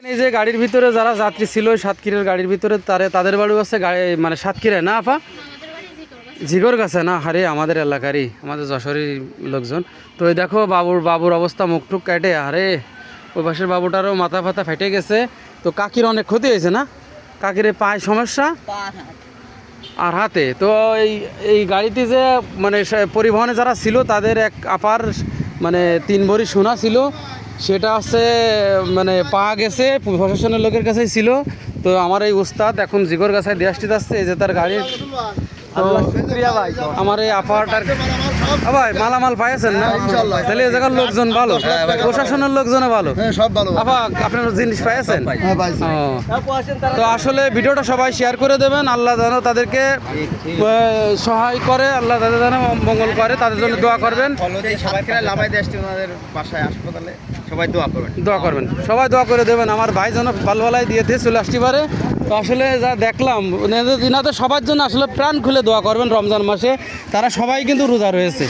এই যে গাড়ির ভিতরে যারা যাত্রী ছিল সাতক্ষীরার গাড়ির ভিতরে তাদের বাড়ি হচ্ছে মানে সাতক্ষীরায় না আপা? ঝিগর গাছে না, হারে আমাদের এলাকারই, আমাদের যশোরের লোকজন। তো এই দেখো বাবুর অবস্থা, মুখ টুক কাটে, আরে ওই পাশের বাবুটারও মাথা ফাতা ফেটে গেছে। তো কাকির অনেক ক্ষতি হয়েছে না, কাকির পায়ে সমস্যা আর হাতে। তো এই গাড়িতে যে মানে পরিবহনে যারা ছিল তাদের এক আপার মানে 3 ভরি সোনা ছিল, সেটা হচ্ছে মানে পাওয়া গেছে, প্রশাসনের লোকের কাছেই ছিল। তো আমার এই উস্তাদ এখন জিগর গাছায় দিয়ে আসতে যাচ্ছে, এই যে তার গাড়ির। তো আমার এই আপাটার ভাই মালামাল পাইছেন না? তাহলে এই জায়গার লোকজন ভালো, প্রশাসনের লোকজনও ভালো, আপা আপনার জিনিস পাইছেন? তো আসলে ভিডিওটা সবাই শেয়ার করে দেবেন, আল্লাহ যেন তাদেরকে সহায় করে, আল্লাহ তাদের যেন মঙ্গল করে, তাদের জন্য দোয়া করবেন। দোয়া করবেন, সবাই দোয়া করে দেবেন আমার ভাই যেন ভালোভালাই দিয়ে চলে আসতে পারে। তো আসলে যা দেখলাম দিনাতে সবার জন্য আসলে প্রাণ খুলে দোয়া করবেন রমজান মাসে, তারা সবাই কিন্তু রোজা রয়েছে।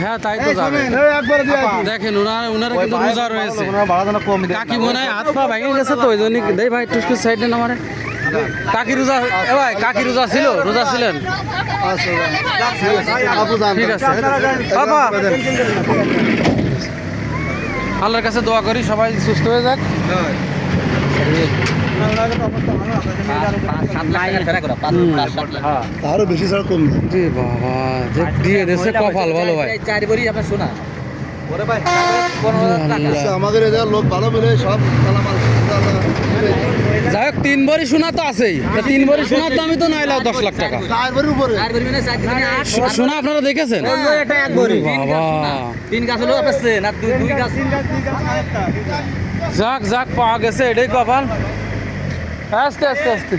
হ্যাঁ তাই তো দেখেন ওনারা কিন্তু রোজা রয়েছে। কাকি মনে হয় হাত পা ভেঙে গেছে, তো ওই জন্য দেই ভাই একটু সাইডে না মারে। কাকি রোজা, ভাই কাকি রোজা ছিল, রোজা ছিলেন? ঠিক আছে বাবা, আল্লাহর কাছে দোয়া করি সবাই সুস্থ হয়ে যাক। আরো বেশি ছাড়া কম বাবা দিয়ে দেশে কপাল ভালো ভাই। আমাদের এদের লোক ভালো বলে সব যাই হোক 3 ভরি সোনা তো আছেই, 3 ভরি সোনার দামই তো 9 লাখ 10 লাখ টাকা সোনা। আপনারা দেখেছেন? যাক যাক পাওয়া গেছে, এটাই কপাল। আস্তে আস্তে আস্তে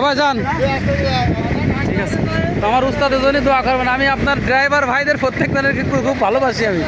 ভাই যান, ঠিক আছে। আমার উস্তাদের জন্য দোয়া করবেন, আমি আপনার ড্রাইভার ভাইদের প্রত্যেকজনের খুব ভালোবাসি আমি।